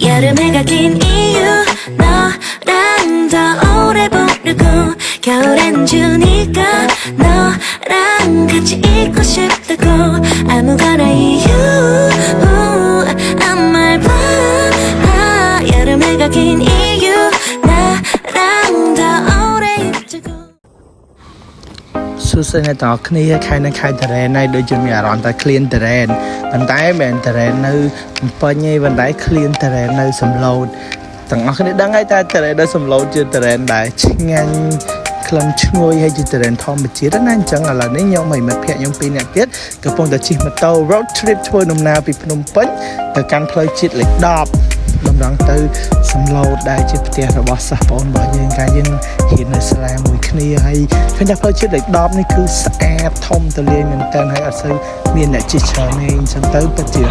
여름해가 긴 이유 너랑 더 오래 보려고 겨울엔 주니까 너랑 같이 있고 싶다고 아무거나 이유 아무 말 봐 여름해가 긴 이유 나랑 더 오래 있자고 សួស្តីអ្នកទាំងអស់គ្នាខែនេះខែតារ៉េនហើយដូចជាមានអារម្មណ៍ថាឃ្លានតារ៉េនប៉ុន្តែមិនតារ៉េននៅកំពញទេប៉ុន្តែឃ្លានតារ៉េននៅសំឡូតទាំងអស់គ្នាដឹងហើយថាតារ៉េននៅសំឡូតជាតារ៉េនដែលឆ្ងាញ់ក្លិនឈ្ងុយហើយជាតារ៉េនធម្មជាតិណាអញ្ចឹងឥឡូវនេះខ្ញុំហើយមិត្តភ័ក្តិខ្ញុំពីរនាក់ទៀតកំពុងតែជិះម៉ូតូ road trip ធ្វើដំណើរពីភ្នំពេញទៅកាន់ផ្លូវជាតិលេខ10ដំណងទៅសំឡូតដែលជាផ្ទះរបស់សិស្សបងរបស់យើងកាលយើងហ៊ាននៅស្លាមួយគ្នាហើយឃើញថាផ្លូវជាតិលេខ10នេះគឺស្អាតធំទូលាយមែនទែនហើយអត់សូវមានអ្នកជិះច្រើនទេអញ្ចឹងទៅពិតជា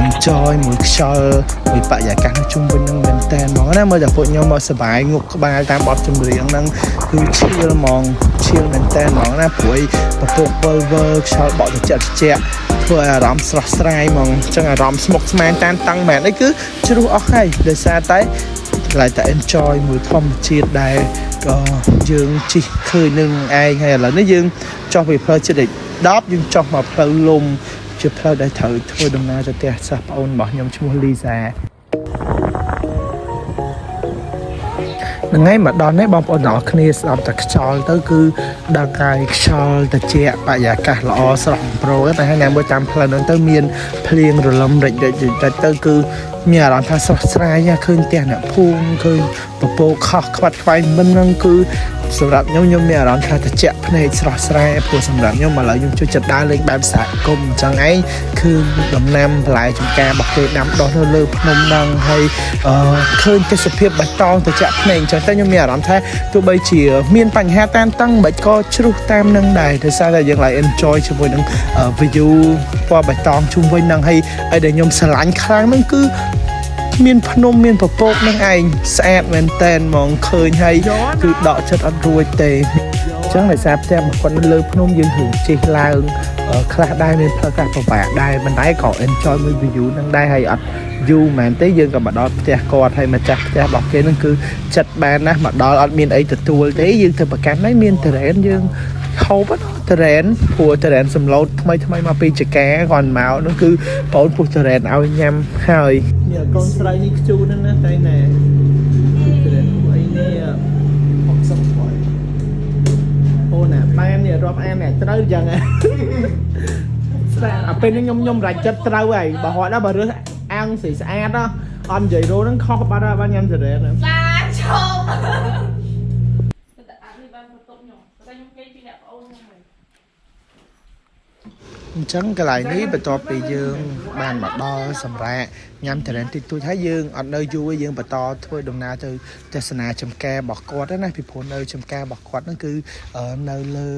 enjoy មួយខ្យល់មួយបរិយាកាសនៅជុំវិញនឹងមែនទែនហ្មងណាមើលតែពួកខ្ញុំមកសប្បាយងប់ក្បាលតាមបទចម្រៀងហ្នឹងគឺឈៀលហ្មងឈៀលមែនទែនហ្មងណាព្រួយពពកវើខ្យល់បក់ត្រជាក់ធ្វើឲ្យអារម្មណ៍ស្រស់ស្រាយហ្មងអញ្ចឹងអារម្មណ៍ស្មុគស្មាញតានតឹងមែនអីគឺជ្រុះអស់ហើយដោយសារតែកន្លែងតែ enjoy មួយធម្មជាតិដែលក៏យើងជិះឃើញនឹងឯងហើយឥឡូវនេះយើងចុះពីផ្លូវជាតិលេខ10យើងចុះមកផ្លូវលំជាផ្លូវដែលត្រូវធ្វើដំណើរទៅផ្ទះសិស្សប្អូនរបស់ខ្ញុំឈ្មោះលីសាថ្ងៃមកដល់នេះបងប្អូនទាំងអស់គ្នាស្ដាប់តែខ្យល់ទៅគឺដល់កាយខ្យល់ត្រជាក់បរិយាកាសល្អស្រស់បំព្រងតែហើយញ៉ាំមើលតាមផ្លូវហ្នឹងទៅមានភ្លៀងរលឹមរិចទៅគឺមានអារម្មណ៍ថាស្រស់ស្រាយឃើញផ្ទះអ្នកភូមិឃើញពពកខុសខ្វាត់ខ្វាយមិនហ្នឹងគឺសម្រាប់ខ្ញុំមានអារម្មណ៍ថាត្រជាក់ភ្នែកស្រស់ស្រាយព្រោះសម្រាប់ខ្ញុំឥឡូវខ្ញុំជួយចិត្តដើរលេងបែបសហគមន៍អញ្ចឹងឯងគឺដំណាំបន្លែចម្ការរបស់គេដាំដុះនៅលើភ្នំហ្នឹងហើយឃើញទេសភាពបៃតងត្រជាក់ភ្នែកអញ្ចឹងតែខ្ញុំមានអារម្មណ៍ថាទោះបីជាមានបញ្ហាតានតឹងមិនក៏ជ្រុះតាមនឹងដែរដោយសារតែយើងឡើង enjoy ជាមួយនឹង view ពណ៌បៃតងជុំវិញហ្នឹងហើយដែលខ្ញុំស្រឡាញ់ខ្លាំងហ្នឹងគឺមានភ្នំមានពពកនឹងឯងស្អាតមែនតែនហ្មងឃើញហើយគឺដកចិត្តអត់រួចទេអញ្ចឹងដោយសារផ្ទះមកគាត់នៅលើភ្នំយើងthườngជិះឡើងខ្លះដែរមានផ្លូវកាសពិបាកដែរមិនដែរក៏ enjoy មួយ view នឹងដែរហើយអត់យូរមែនទេយើងក៏មកដល់ផ្ទះគាត់ហើយម្ចាស់ផ្ទះរបស់គេនឹងគឺចិត្តបានណាស់មកដល់អត់មានអីទទួលទេយើងទៅប្រកាន់ហើយមានតរ៉េនយើងហូបតរ៉េនព្រោះតរ៉េនសំឡូតថ្មីមកពីចកាគាត់មកនោះគឺបងពុះតរ៉េនឲ្យញ៉ាំហើយនេះកូនស្រីនេះខ្ជូនណាស់តែណែតរ៉េនអីនេះ60ហើយអូនណាបាននេះរាប់អាននេះត្រូវចឹងស្អាតអាពេលនេះខ្ញុំរាច់ចិត្តត្រូវហើយបើហត់ដល់បើរើសអាំងស្អាតស្អាតអត់និយាយរោហ្នឹងខុសបាត់ហើយបានញ៉ាំតរ៉េនណាសាឈប់អញ្ចឹងកន្លែងនេះបន្ទាប់ពីយើងបានមកដល់សម្រាប់ញ៉ាំតរ៉េនតិចតួចហើយយើងអត់នៅយូរទេយើងបន្តធ្វើដំណើរទៅទស្សនាចំការរបស់គាត់ណាពីព្រោះនៅចំការរបស់គាត់ហ្នឹងគឺនៅលើ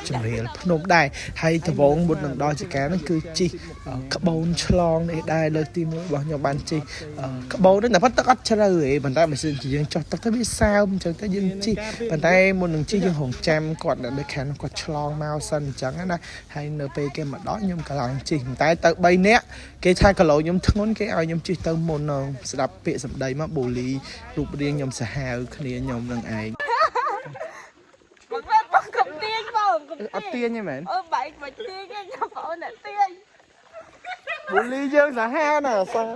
ជំរាលភ្នំដែរហើយដំបូងមុននឹងដល់ចំការហ្នឹងគឺជិះក្បូនឆ្លងនេះដែរលើកទី1របស់ខ្ញុំបានជិះក្បូនហ្នឹងតែប៉ុន្តែទឹកអត់ជ្រៅទេប៉ុន្តែបើសិនជាយើងចុះទឹកទៅវាសើមអញ្ចឹងទៅយើងជិះប៉ុន្តែមុននឹងជិះយើងរងចាំគាត់នៅខាងគាត់ឆ្លងមកសិនអញ្ចឹងណាហើយនៅពេលគេមកដល់ខ្ញុំក៏ឡើងជិះតែទៅ3នាក់គេថាគីឡូខ្ញុំធ្ងន់គេឲ្យខ្ញុំជិះទៅមុនស្ដាប់ពាក្យសម្ដីមកបូលីរូបរាងខ្ញុំសាហាវគ្នាខ្ញុំនឹងឯងបងកុំទាញបងអត់ទាញទេមែនបែកមិនទាញទេខ្ញុំបងអូនអ្នកទាញបូលីយើងសាហាវណាសោះ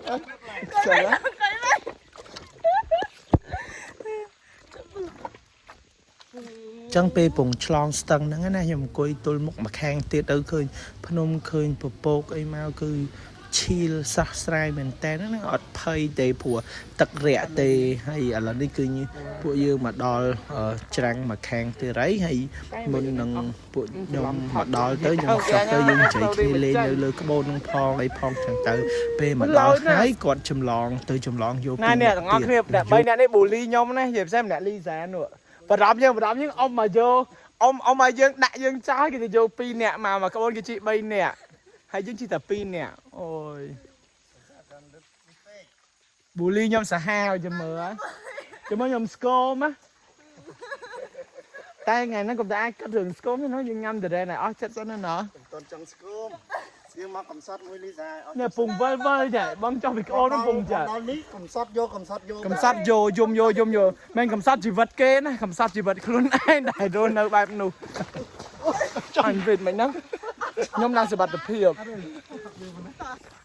ចឹងពេលពងឆ្លងស្ទឹងហ្នឹងណាខ្ញុំអង្គុយទល់មុខមកខាងទៀតទៅឃើញភ្នំឃើញពពកអីមកគឺឈៀលសះស្រាយមែនតើហ្នឹងអត់ភ័យទេព្រោះទឹករាក់ទេហើយឥឡូវនេះគឺពួកយើងមកដល់ច្រាំងមកខាងទៀតហើយមុននឹងពួកខ្ញុំមកដល់ទៅខ្ញុំចុះទៅយើងជ័យគ្នាលេងនៅលើក្បូននឹងផងអីផងចឹងទៅពេលមកដល់ហើយគាត់ចម្លងយកពីអ្នកទាំងអស់គ្នាអ្នក3អ្នកនេះបូលីខ្ញុំណានិយាយផ្សេងម្នាក់លីសានោះបារម្ភយើងអ៊ំមកយកអ៊ំមកយើងដាក់យើងចោលគេទៅយក2នាក់មកក្បូនគេជិះ3នាក់ហើយយើងជិះតែ2នាក់អូយបូលីខ្ញុំសាហាវចាំមើលខ្ញុំស្គមណាតែថ្ងៃហ្នឹងកុំតែអាចគិតរឿងស្គមទេណាយើងញ៉ាំតរ៉េនឲ្យអស់ចិត្តសិនណាមិនតន់ចង់ស្គម យើងមកកំសត់មួយលីសា នេះពុំវល់វល់ចាបងចង់ពីក្អូនពុំចា ដល់នេះកំសត់យកកំសត់យក កំសត់យោយំមិនកំសត់ជីវិតគេណាកំសត់ជីវិតខ្លួនឯងដែលរស់នៅបែបនោះចាញ់ពេកមិនហ្នឹងខ្ញុំឡើងសុខភាព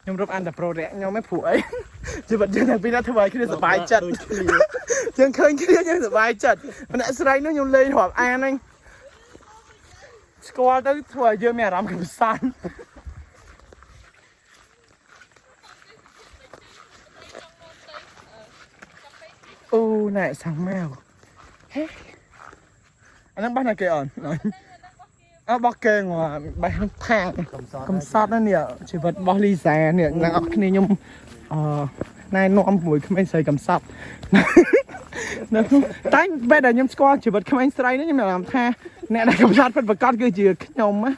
ខ្ញុំរកអានតែប្រូរ៉ាក់ខ្ញុំមិនព្រោះអីជីវិតយើងទាំងពីរណាធ្វើឲ្យគ្នាសុបាយចិត្តយើងឃើញគ្នាយើងសុបាយចិត្តម្នាក់ស្រីនោះខ្ញុំលេងរាប់អានហ្នឹងស្គាល់ទៅធ្វើឲ្យយើងមានអារម្មណ៍កំសត់អូណែសាំងម៉ៅហេអាហ្នឹងបាសណាគេអនអើបោះគេងបាសថាងកំសត់ណានេះជីវិតរបស់លីសានេះអ្នកអរគ្នាខ្ញុំណែនាំមួយក្មេងស្រីកំសត់តែបែរតែខ្ញុំស្គាល់ជីវិតក្មេងស្រីនេះខ្ញុំមានអារម្មណ៍ថាអ្នកដែលកំសត់ពិតប្រាកដគឺជាខ្ញុំណា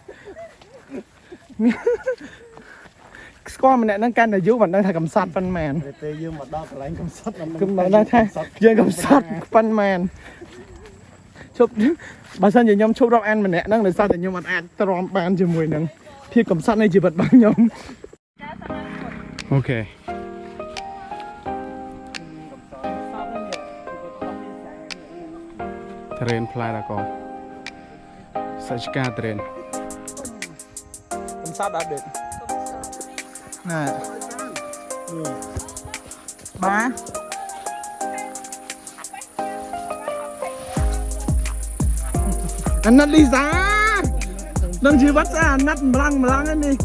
ស្គាល់ម្នាក់ហ្នឹងកាន់តែយូរមិនដឹងថាកំសត់ប៉ុន្មានពេលយើងមកដល់កន្លែងកំសត់ គឺមិនដឹងថាយើងកំសត់ប៉ុន្មានជប់បើសិនជាខ្ញុំឈប់រាប់អានម្នាក់ហ្នឹងដោយសារតែខ្ញុំអាចទ្រាំបានជាមួយនឹងភាពកំសត់នៃជីវិតរបស់ខ្ញុំអូខេត្រេនផ្លែតកសាច់ការត្រេនកំសត់អត់ទេណែបាអាណិតលីសាដឹងជីវិតស្អាអាណិតម្លងនេះ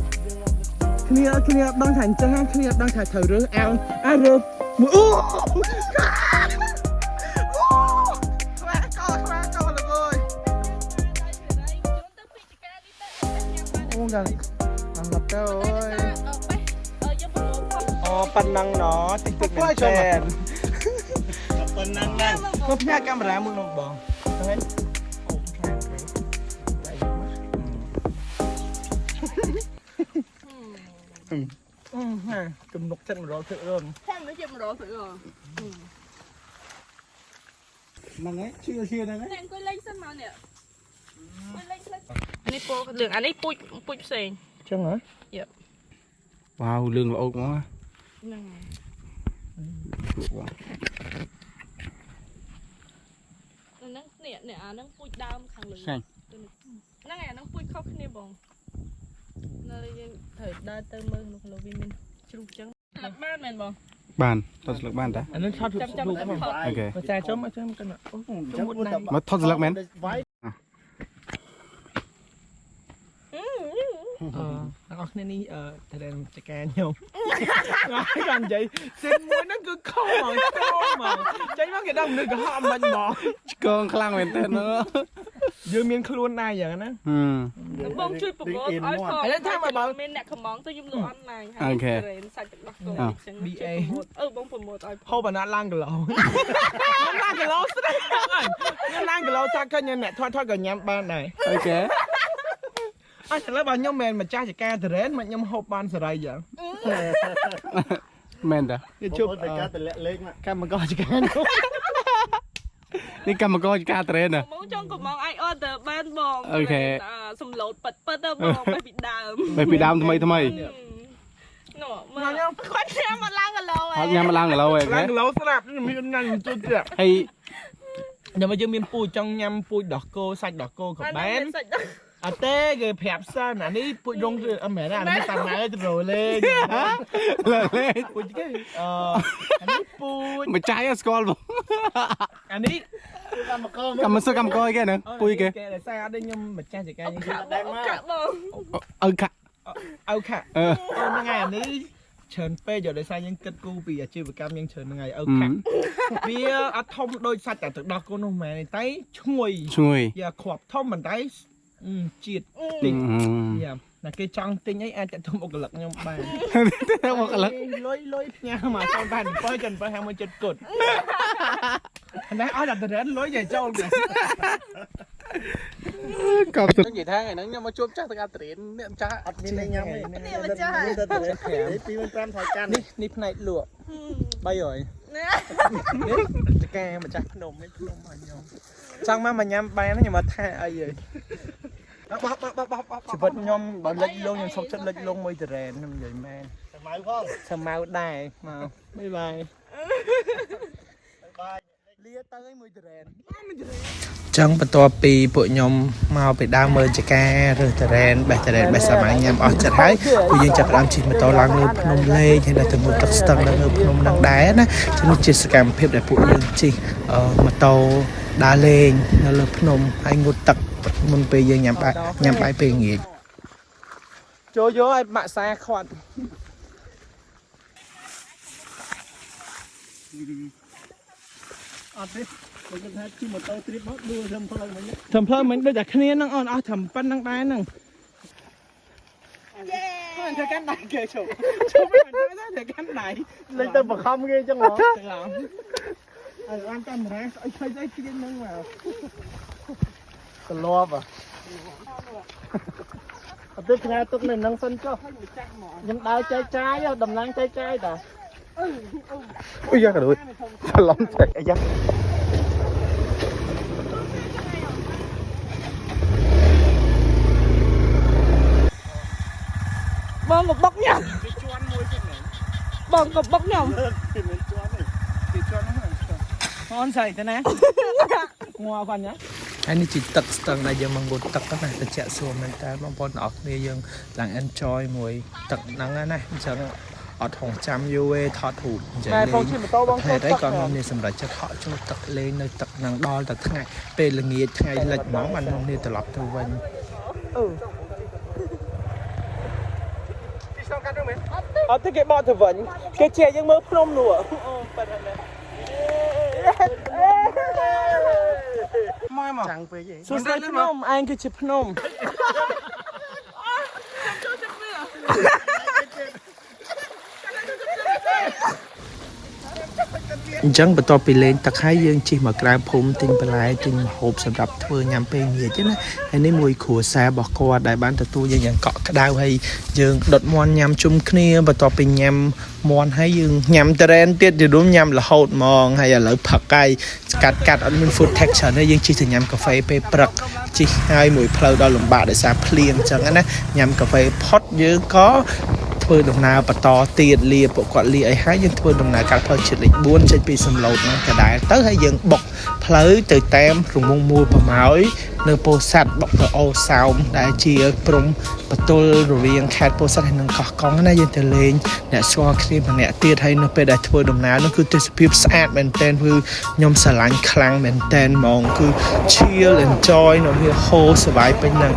គ្នាដឹងថាអញ្ចឹងគ្នាដឹងថាត្រូវរើសអែលរើសមួយអូអូកាអត់ទៅអូប៉ណ្ណឹងណតិចមែនទេប៉ុណ្ណឹងដែរខ្ញុំផ្ញើកាមេរ៉ាមួយនោះបងហ្នឹងទំនុកចិត្ត100%ខាងនេះជា100%ហ្នឹងហើយជឿហ្នឹងហើយ នេះអង្គុយលេងសិនមកនេះអង្គុយលេងផ្លេចនេះពណ៌លឿងអានេះពូជផ្សេង ចឹងហ៎ វ៉ាវលឿងល្អកមក ហ្នឹងហើយហ្នឹងនេះអាហ្នឹងពូជដើមខាងលើហ្នឹងហើយអាហ្នឹងពូជខុសគ្នាបងនៅយើងត្រូវដើរទៅមើលក្នុងវាមានជ្រូកចឹងបានមែនបង បានថតស្លឹកបានតា អានឹងឆោតរូបរូបហ្នឹង អូខេ បើចាចំចាំកណ្ដាអូចាំមុតណា មកថតស្លឹកមែន អ្នកគ្នានេះតែចកាខ្ញុំគាត់និយាយសិនមួយហ្នឹងគឺខំមកចេញមកគេដឹងនឹងកំហំមិនមក ឆ្កងខ្លាំងមែនតើ យើងមានខ្លួនដែរយ៉ាងណា បងជួយប្រកបឲ្យផងឥឡូវថាមកបើមានអ្នកកំងទៅខ្ញុំលក់អនឡាញហើយរ៉េនសាច់ទឹកដោះគោអញ្ចឹង BA បងប្រម៉ូទឲ្យ ហូបអាណាឡើងគីឡូខ្ញុំឡើងគីឡូស្ទើរហើយខ្ញុំឡើងគីឡូថាឃើញអ្នកថតក៏ញ៉ាំបានដែរ អូខេ អត់ឥឡូវបើខ្ញុំមិនម្ចាស់ចកាតរ៉េនមកខ្ញុំហូបបានសេរីយ៉ាង មែនតា គេជួប តែការតលាក់លេង កម្មករចកាខ្ញុំ នេះកម្មករការត្រេន បងចង់កំងឲ្យអត់ទៅបានបង អូខេ សំឡូតប៉ិតទៅបងពីដើម ពីដើមថ្មី នោះមកខ្ញុំគាត់ញ៉ាំមកឡើងគីឡូ អត់ញ៉ាំឡើងគីឡូឯង ឡើងគីឡូស្រាប់មានញ៉ាំជូតទៀត ហើយ ខ្ញុំយើងមានពូជចង់ញ៉ាំពូជដោះគោសាច់ដោះគោក៏បានអត់ទេគេប្រាប់សិនអានេះពូជរងអមែនអានេះតាមណាទៅរលេងពូជគេអានេះពូជ ម្ចាស់ស្គាល់បង អានេះ កម្មសិកម្មករគេហ្នឹងពុយគេ គេតែសារអត់ទេខ្ញុំម្ចាស់ចកាខ្ញុំ ដែរមកបង អើខា អើខាហ្នឹងហើយអានេះច្រើនពេកយកដោយសារយើងគិតគូរពីអាជីវកម្មយើងច្រើនហ្នឹងហើយអើខាវាអត់ធំដូចសាច់តែទឹកដោះគោនោះមែនទេតែឈ្ងុយ ឈ្ងុយ យ៉ាគ្រាប់ធំមិនតែជាតិតិចយ៉ាតែគេចង់ទិញអីអាចតែទុំអុកលឹកខ្ញុំបាន ទៅមកកលឹក លុយផ្ញើមក7,700ចិន7 51ចិត្តគុតណាអត់តែរ៉ែនលុយយាយចូលគេ កប់ទៅ និយាយថាថ្ងៃហ្នឹងខ្ញុំមកជួបចាស់តកាត្រៀនអ្នកចាស់ អត់មានញ៉ាំទេ នេះម្ចាស់ មានតែតលាក់2,500ថយកាន់ នេះផ្នែកលក់300នេះចកាម្ចាស់ភ្នំនេះភ្នំឲ្យខ្ញុំចង់មកញ៉ាំបានខ្ញុំមកថាអីហ ชีวิตยมบอลเล็กลงยังสกชัดเล็กลงมวยตะแรนน้ำใหญ่แมน สมัยพ่อ สมาได้มาบ๊ายบายเลียตั้งให้มวยตะแรนจังประตูปีปุยมมาไปดาวเมอร์จะแก่เรือตะแรนแบบตะแรนแบบสมัยยามออกจะท้ายปุยยังจับรำชิมมาต่อลังเรือพนมเล่ยังได้ถึงมุดตักสตังเรือพนมนังได้นะฉันจิตสกรรมเพียบได้ปุยยังจีมาต่อดาเลงเรือพนมให้งดตักมันไปยังยามไปเป็นอย่างงี้โจโย่ไอ้หมาแซ่ขวัญ อัดดิมันจะแท้ที่หมดตัวทริปมั้งดูเริ่มเพลินเหมือนนี้ ทำเพลินเหมือนโดยจากนี้นั่งอ่อนทำปั้นนั่งได้นั่งเธอกันไหนเกยชมไม่เหมือนเธอกันไหน เลยเติมบักคำเงี้ยจังหวะ ร้านกันแท้ไอ้ใครได้กินนั่งมา ตลอบอ่ะตึกงานตึกหนึ่งนั่งสนก็ยังได้ใจอ่ะดำน้ำใจแต่ อุ้ยยากกระโดดฉลองแตกไอ้ยักษ์ บองกับบกnhầm bongกับบกnhầm นอนใส่แต่นะงัวฟันนะอันนี้จิตตักสตังในยังมังบุตตักก็น่าจะเจาะส่วนมันแต่บางคนออกเนี่ยยังหลัง enjoy มวยตักนังนะจังอดของจำยูเวทอดถูกจะเล่นแพ้ได้ก่อนมันเนี่ยสำหรับจะทอดโชว์ตักเล่นในตักนังดอลตักไงเป็นละเงียดไงหลักน้องมันเนี่ยตลอดตัววันเอาที่เก็บบอลเถอะวันเกเชียยังมือพนมหนูไม่มาจังไปยังสุดท้ายพนมอันคือชิพนมจังประตูไปเล่นตะไคร้ยังจีมากลางผมติงปลายติงหอบสำหรับเธอยำเป็นเหยียดนะอันนี้มวยขัวแซ่บอกว่าได้บ้านตะตูยังเกาะกระดาวให้ยังดดมอนยำจุ่มเคลียประตูเป็นยำมอนให้ยังยำตะเรนเตี้ยจะดูยำละหดมองให้เหลือผักไก่กัดอันเป็นฟูดเท็กเจอร์เนี่ยยังจีถึงยำกาแฟไปปรักจีให้มวยเพลาดอลลมบาได้สาเพลียงจังนะยำกาแฟพอดเยอะก็ធ្វើដំណើរបន្តទៀតលាពកគាត់លាអីហើយយើងធ្វើដំណើរកាត់ផ្លូវជាតិលេខ4ចេញពីសំឡូតហ្នឹងក៏ដែរទៅហើយយើងបុកផ្លូវទៅតាមរង្វង់មូលប្រម៉ោយនៅពោធិ៍សាត់បុកទៅអូសោមដែលជាព្រំបន្ទល់រវាងខេត្តពោធិ៍សាត់ហើយនិងកោះកុងណាយើងទៅលេងអ្នកស្គាល់គ្នាម្នាក់ទៀតហើយនៅពេលដែលធ្វើដំណើរនោះគឺទេសភាពស្អាតមែនទែនគឺខ្ញុំស្រឡាញ់ខ្លាំងមែនទែនហ្មងគឺ chill enjoy នៅវាហូរសប្បាយពេញហ្នឹង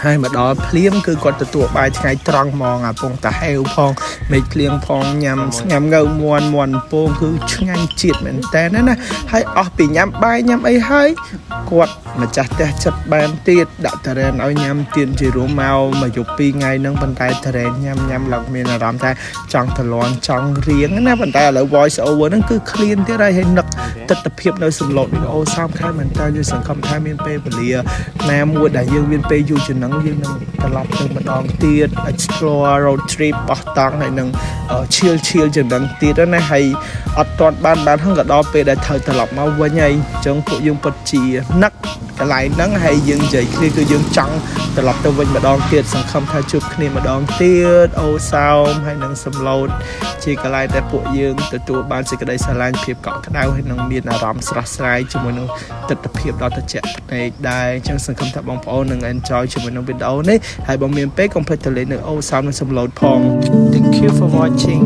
hai mà đó phím cứ còn từ tuổi bài ngày trăng mòn à phong ta heo phong mấy phím phong nhằm ngâu muôn phong cứ ngay triệt mình tên đấy nè hay ở bị nhắm bài nhắm ấy hay quạt mà chặt chặt bàn tiệt đạo terrain ở nhắm tiền chỉ rú màu mà dục pi ngày nâng bàn tay terrain nhắm lọc miền là làm tay trăng thật loạn trăng riêng nè bàn tay là voice over nó cứ clean thế đây hay nực tất tập hiệp nơi sầm lộn ô sam khai bàn tay như sản phẩm khai miền pe và lìa nam mua đại dương miền pe du chừng nắng dương nângตลอดถึงมาดองเตียด explore road trip ปะตังให้นึงchill จนดังเตียดนะให้อัดตอนบ้านทั้งกับดอไปได้เธอตลอดมาวันใหญ่จังพวกยังปัจจีนักกระไรนั่งให้ยังใจคือยังจังตลอดตัววันมาดองเตียดสังคมไทยจุบนี่มาดองเตียดโอ้ซาวให้นังสำโลดจีกระไรแต่พวกยังตัวบ้านสิกระไดสลายเพียบเกาะกระดาวให้นังมีอารมณ์สระสายจมูกนังตัดเพียบดอตะเจ็บในได้จังสังคมไทยบางปอนัง enjoy จมูกนังเป็นเอาเนี่ยให้บางเมียนเป๊กคอมเพลตเลยนึกโอ้ซาวนังสำโลดพอง Thank you for watching